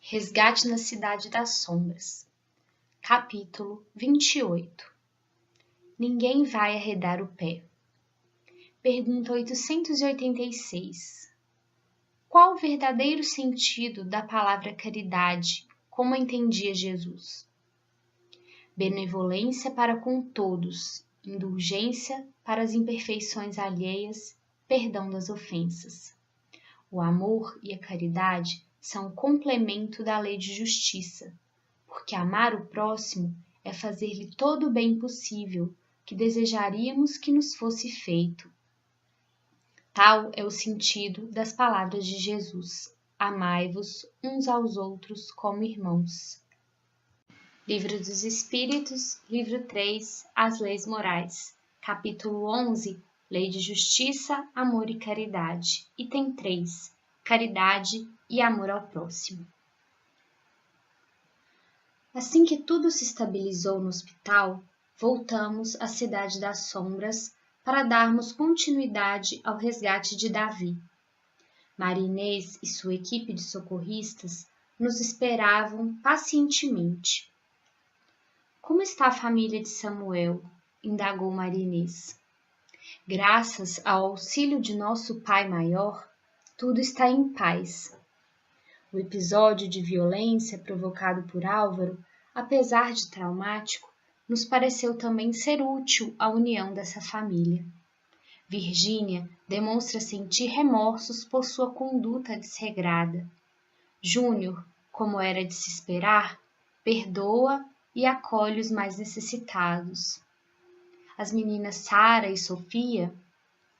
Resgate na Cidade das Sombras. Capítulo 28. Ninguém vai arredar o pé. Pergunta 886. Qual o verdadeiro sentido da palavra caridade, como a entendia Jesus? Benevolência para com todos, indulgência para as imperfeições alheias, perdão das ofensas. O amor e a caridade são o complemento da lei de justiça, porque amar o próximo é fazer-lhe todo o bem possível que desejaríamos que nos fosse feito. Tal é o sentido das palavras de Jesus: amai-vos uns aos outros como irmãos. Livro dos Espíritos, livro 3, As Leis Morais, capítulo 11, Lei de Justiça, Amor e Caridade, item 3, Caridade e Amor ao Próximo. Assim que tudo se estabilizou no hospital, voltamos à Cidade das Sombras para darmos continuidade ao resgate de Davi. Maria Inês e sua equipe de socorristas nos esperavam pacientemente. Como está a família de Samuel? Indagou Maria Inês. Graças ao auxílio de nosso Pai Maior, tudo está em paz. O episódio de violência provocado por Álvaro, apesar de traumático, nos pareceu também ser útil à união dessa família. Virgínia demonstra sentir remorsos por sua conduta desregrada. Júnior, como era de se esperar, perdoa e acolhe os mais necessitados. As meninas Sara e Sofia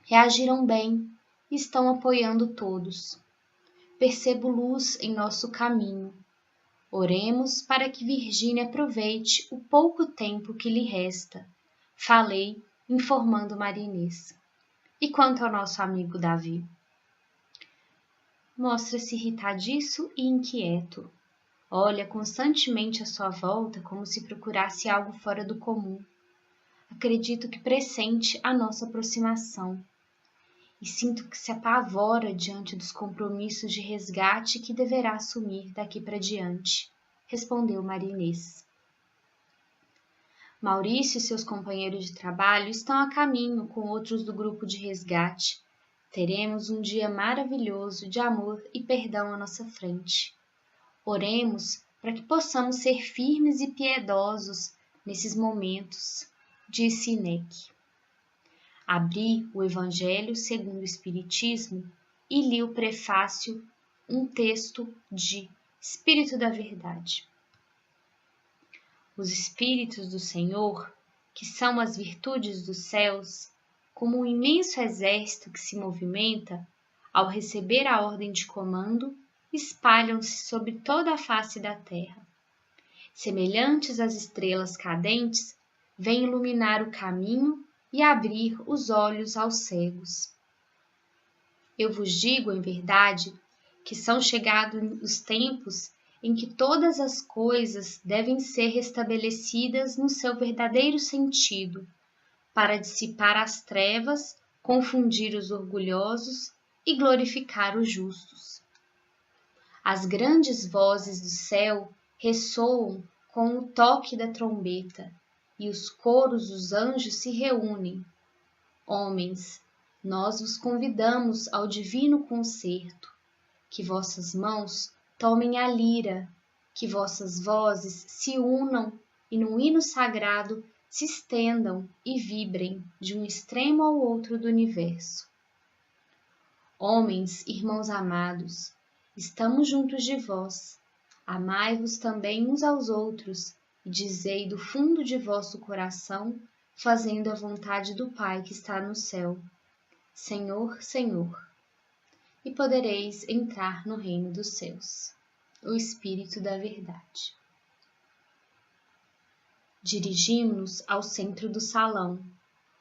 reagiram bem e estão apoiando todos. Percebo luz em nosso caminho. Oremos para que Virgínia aproveite o pouco tempo que lhe resta. Falei, informando Maria Inês. E quanto ao nosso amigo Davi? Mostra-se irritadiço e inquieto. Olha constantemente à sua volta como se procurasse algo fora do comum. Acredito que pressente a nossa aproximação. E sinto que se apavora diante dos compromissos de resgate que deverá assumir daqui para diante, respondeu Maria Inês. Maurício e seus companheiros de trabalho estão a caminho com outros do grupo de resgate. Teremos um dia maravilhoso de amor e perdão à nossa frente. Oremos para que possamos ser firmes e piedosos nesses momentos, disse Ineque. Abri o Evangelho segundo o Espiritismo e li o prefácio, um texto de Espírito da Verdade. Os Espíritos do Senhor, que são as virtudes dos céus, como um imenso exército que se movimenta, ao receber a ordem de comando, espalham-se sobre toda a face da terra. Semelhantes às estrelas cadentes, vêm iluminar o caminho e abrir os olhos aos cegos. Eu vos digo, em verdade, que são chegados os tempos em que todas as coisas devem ser restabelecidas no seu verdadeiro sentido, para dissipar as trevas, confundir os orgulhosos e glorificar os justos. As grandes vozes do céu ressoam com o toque da trombeta, e os coros dos anjos se reúnem. Homens, nós vos convidamos ao divino concerto, que vossas mãos tomem a lira, que vossas vozes se unam e num hino sagrado se estendam e vibrem de um extremo ao outro do universo. Homens, irmãos amados, estamos juntos de vós. Amai-vos também uns aos outros, e dizei do fundo de vosso coração, fazendo a vontade do Pai que está no céu: Senhor, Senhor, e podereis entrar no reino dos céus. O Espírito da Verdade. Dirigimos-nos ao centro do salão,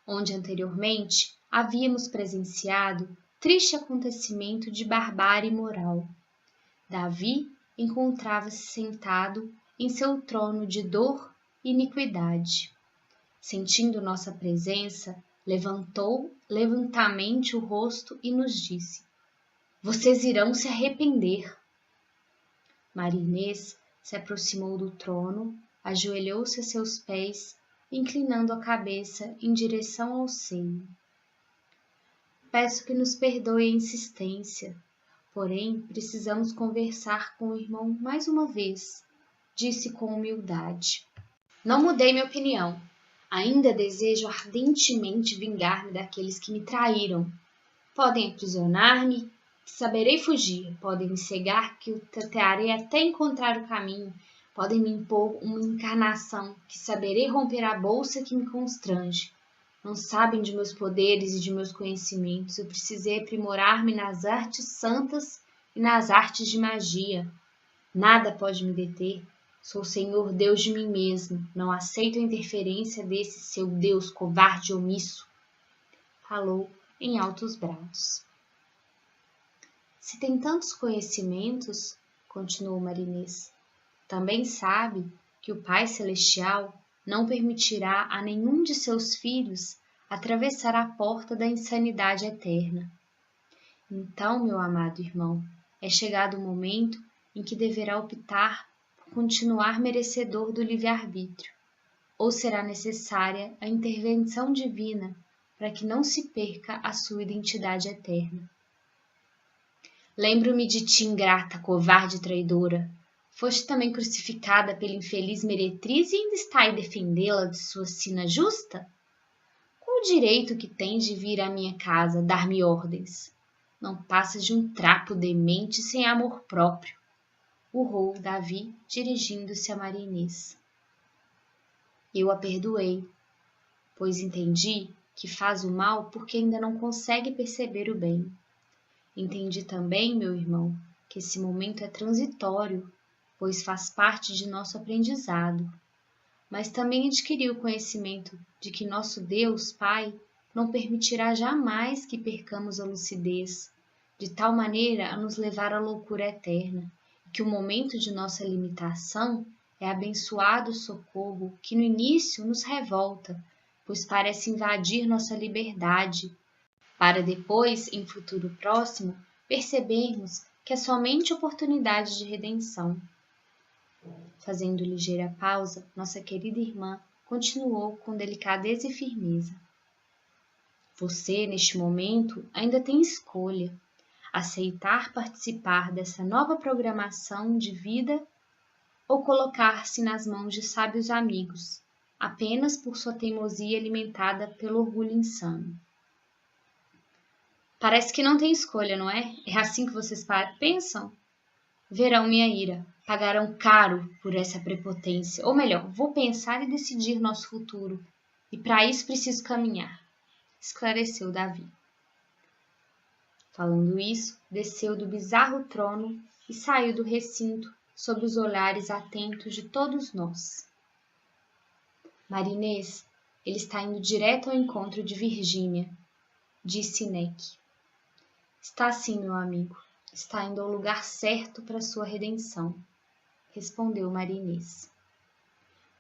onde anteriormente havíamos presenciado triste acontecimento de barbárie moral. Davi encontrava-se sentado em seu trono de dor e iniquidade. Sentindo nossa presença, levantou levantamente o rosto e nos disse: Vocês irão se arrepender. Marinês se aproximou do trono, ajoelhou-se a seus pés, inclinando a cabeça em direção ao seio. Peço que nos perdoe a insistência, porém precisamos conversar com o irmão mais uma vez, disse com humildade. Não mudei minha opinião. Ainda desejo ardentemente vingar-me daqueles que me traíram. Podem aprisionar-me, que saberei fugir. Podem me cegar, que o tatearei até encontrar o caminho. Podem me impor uma encarnação, que saberei romper a bolsa que me constrange. Não sabem de meus poderes e de meus conhecimentos. Eu precisei aprimorar-me nas artes santas e nas artes de magia. Nada pode me deter. Sou Senhor Deus de mim mesmo. Não aceito a interferência desse seu Deus covarde e omisso. Falou em altos brados. Se tem tantos conhecimentos, continuou Marinês, também sabe que o Pai Celestial não permitirá a nenhum de seus filhos atravessar a porta da insanidade eterna. Então, meu amado irmão, é chegado o momento em que deverá optar por continuar merecedor do livre-arbítrio, ou será necessária a intervenção divina para que não se perca a sua identidade eterna. Lembro-me de ti, ingrata, covarde e traidora. Foste também crucificada pela infeliz meretriz e ainda está aí defendê-la de sua sina justa? Qual o direito que tens de vir à minha casa dar-me ordens? Não passas de um trapo demente sem amor próprio, urrou Davi, dirigindo-se a Marinês. Eu a perdoei, pois entendi que faz o mal porque ainda não consegue perceber o bem. Entendi também, meu irmão, que esse momento é transitório, pois faz parte de nosso aprendizado. Mas também adquiri o conhecimento de que nosso Deus, Pai, não permitirá jamais que percamos a lucidez, de tal maneira a nos levar à loucura eterna, e que o momento de nossa limitação é abençoado socorro que no início nos revolta, pois parece invadir nossa liberdade, para depois, em futuro próximo, percebermos que é somente oportunidade de redenção. Fazendo ligeira pausa, nossa querida irmã continuou com delicadeza e firmeza. Você, neste momento, ainda tem escolha: aceitar participar dessa nova programação de vida ou colocar-se nas mãos de sábios amigos, apenas por sua teimosia alimentada pelo orgulho insano. Parece que não tem escolha, não é? É assim que vocês pensam? Verão minha ira, pagarão caro por essa prepotência. Ou melhor, vou pensar e decidir nosso futuro, e para isso preciso caminhar, esclareceu Davi. Falando isso, desceu do bizarro trono e saiu do recinto sob os olhares atentos de todos nós. Marinês, ele está indo direto ao encontro de Virgínia, disse Neque. Está sim, meu amigo. Está indo ao lugar certo para sua redenção, respondeu Marinês.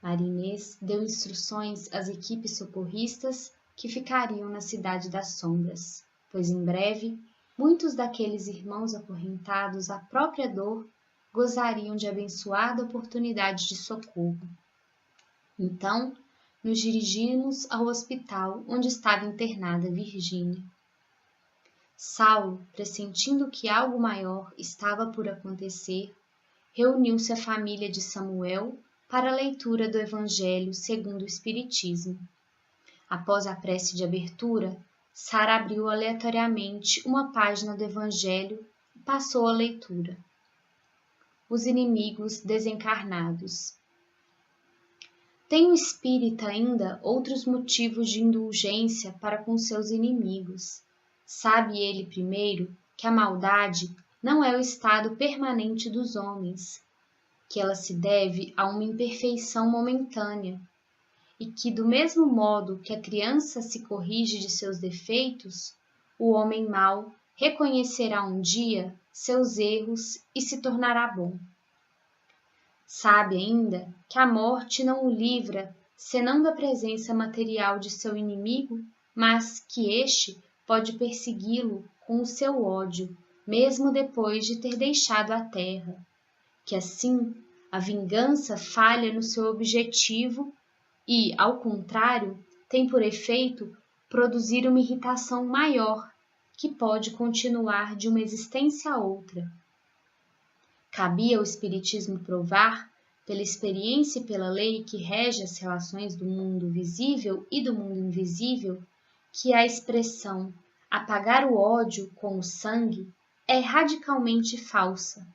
Marinês deu instruções às equipes socorristas que ficariam na Cidade das Sombras, pois em breve muitos daqueles irmãos acorrentados à própria dor gozariam de abençoada oportunidade de socorro. Então, nos dirigimos ao hospital onde estava internada Virgínia. Saulo, pressentindo que algo maior estava por acontecer, reuniu-se à família de Samuel para a leitura do Evangelho segundo o Espiritismo. Após a prece de abertura, Sara abriu aleatoriamente uma página do Evangelho e passou a leitura. Os inimigos desencarnados. Tem o espírita ainda outros motivos de indulgência para com seus inimigos. Sabe ele, primeiro, que a maldade não é o estado permanente dos homens, que ela se deve a uma imperfeição momentânea, e que, do mesmo modo que a criança se corrige de seus defeitos, o homem mau reconhecerá um dia seus erros e se tornará bom. Sabe ainda que a morte não o livra senão da presença material de seu inimigo, mas que este pode persegui-lo com o seu ódio, mesmo depois de ter deixado a terra, que assim a vingança falha no seu objetivo e, ao contrário, tem por efeito produzir uma irritação maior, que pode continuar de uma existência a outra. Cabia ao Espiritismo provar, pela experiência e pela lei que rege as relações do mundo visível e do mundo invisível, que a expressão apagar o ódio com o sangue é radicalmente falsa.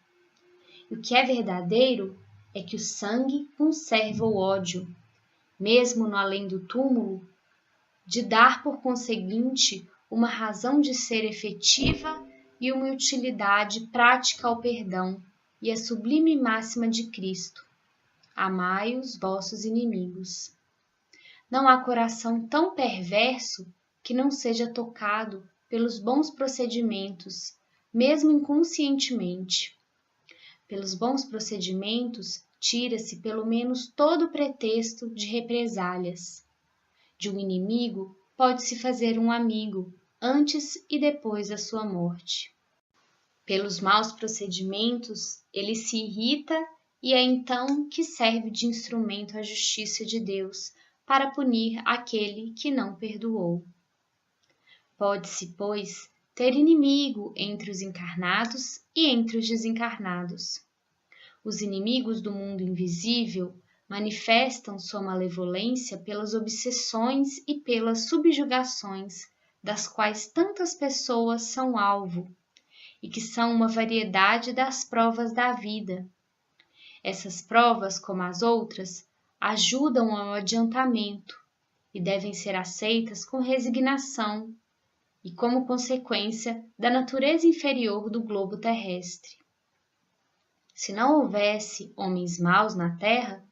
E o que é verdadeiro é que o sangue conserva o ódio, mesmo no além do túmulo, de dar por conseguinte uma razão de ser efetiva e uma utilidade prática ao perdão e a sublime máxima de Cristo: amai os vossos inimigos. Não há coração tão perverso que não seja tocado pelos bons procedimentos, mesmo inconscientemente. Pelos bons procedimentos, tira-se pelo menos todo o pretexto de represálias. De um inimigo pode-se fazer um amigo antes e depois da sua morte. Pelos maus procedimentos, ele se irrita e é então que serve de instrumento à justiça de Deus para punir aquele que não perdoou. Pode-se, pois, ter inimigo entre os encarnados e entre os desencarnados. Os inimigos do mundo invisível manifestam sua malevolência pelas obsessões e pelas subjugações das quais tantas pessoas são alvo, e que são uma variedade das provas da vida. Essas provas, como as outras, ajudam ao adiantamento e devem ser aceitas com resignação e como consequência da natureza inferior do globo terrestre. Se não houvesse homens maus na terra,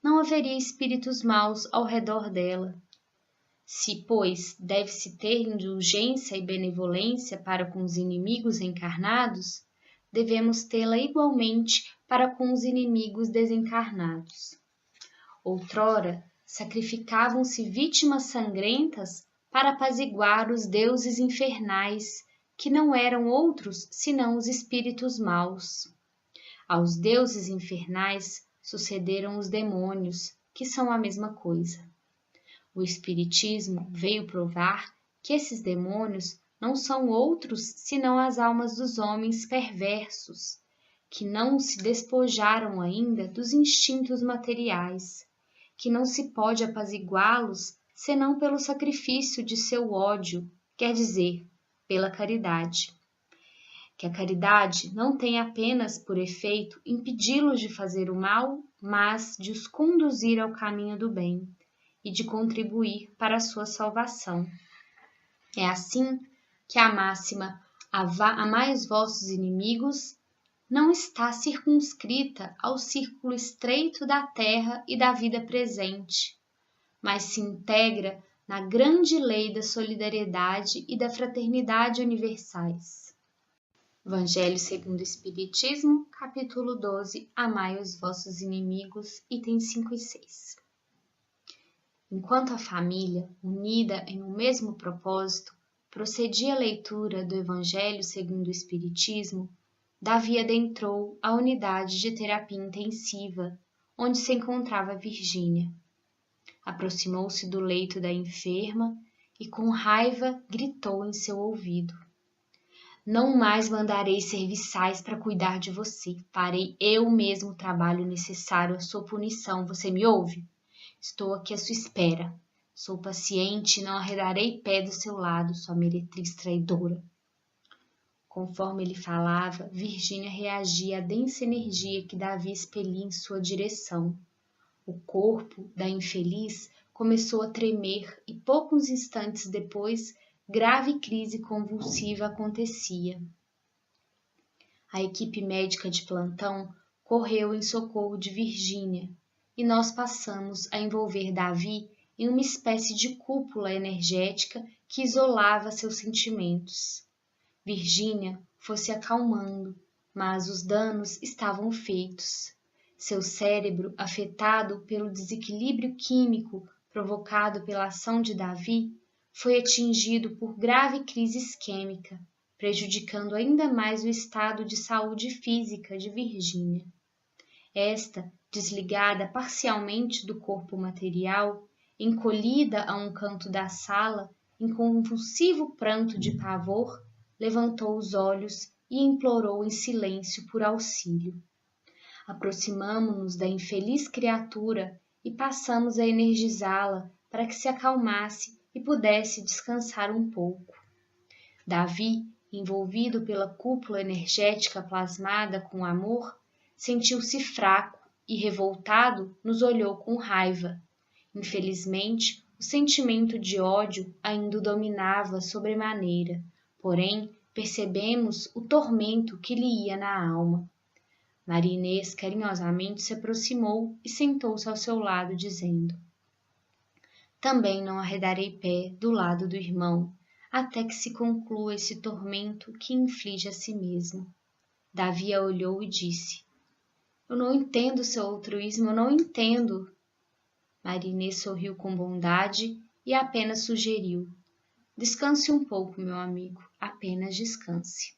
não haveria espíritos maus ao redor dela. Se, pois, deve-se ter indulgência e benevolência para com os inimigos encarnados, devemos tê-la igualmente para com os inimigos desencarnados. Outrora, sacrificavam-se vítimas sangrentas para apaziguar os deuses infernais, que não eram outros senão os espíritos maus. Aos deuses infernais sucederam os demônios, que são a mesma coisa. O Espiritismo veio provar que esses demônios não são outros senão as almas dos homens perversos, que não se despojaram ainda dos instintos materiais, que não se pode apaziguá-los senão pelo sacrifício de seu ódio, quer dizer, pela caridade. Que a caridade não tem apenas por efeito impedi-los de fazer o mal, mas de os conduzir ao caminho do bem e de contribuir para a sua salvação. É assim que a máxima amai os vossos inimigos não está circunscrita ao círculo estreito da terra e da vida presente, mas se integra na grande lei da solidariedade e da fraternidade universais. Evangelho segundo o Espiritismo, capítulo 12, amai os vossos inimigos, itens 5 e 6. Enquanto a família, unida em um mesmo propósito, procedia a leitura do Evangelho segundo o Espiritismo, Davi adentrou a unidade de terapia intensiva, onde se encontrava Virgínia. Aproximou-se do leito da enferma e, com raiva, gritou em seu ouvido: não mais mandarei serviçais para cuidar de você. Farei eu mesmo o trabalho necessário à sua punição. Você me ouve? Estou aqui à sua espera. Sou paciente e não arredarei pé do seu lado, sua meretriz traidora. Conforme ele falava, Virgínia reagia à densa energia que Davi expelia em sua direção. O corpo da infeliz começou a tremer e poucos instantes depois, grave crise convulsiva acontecia. A equipe médica de plantão correu em socorro de Virgínia e nós passamos a envolver Davi em uma espécie de cúpula energética que isolava seus sentimentos. Virgínia foi se acalmando, mas os danos estavam feitos. Seu cérebro, afetado pelo desequilíbrio químico provocado pela ação de Davi, foi atingido por grave crise isquêmica, prejudicando ainda mais o estado de saúde física de Virgínia. Esta, desligada parcialmente do corpo material, encolhida a um canto da sala, em convulsivo pranto de pavor, levantou os olhos e implorou em silêncio por auxílio. Aproximamo-nos da infeliz criatura e passamos a energizá-la para que se acalmasse e pudesse descansar um pouco. Davi, envolvido pela cúpula energética plasmada com amor, sentiu-se fraco e, revoltado, nos olhou com raiva. Infelizmente, o sentimento de ódio ainda o dominava sobremaneira, porém, percebemos o tormento que lhe ia na alma. Maria Inês carinhosamente se aproximou e sentou-se ao seu lado, dizendo: Também não arredarei pé do lado do irmão, até que se conclua esse tormento que inflige a si mesmo. Davi a olhou e disse: Eu não entendo seu altruísmo, eu não entendo. Maria Inês sorriu com bondade e apenas sugeriu: Descanse um pouco, meu amigo, apenas descanse.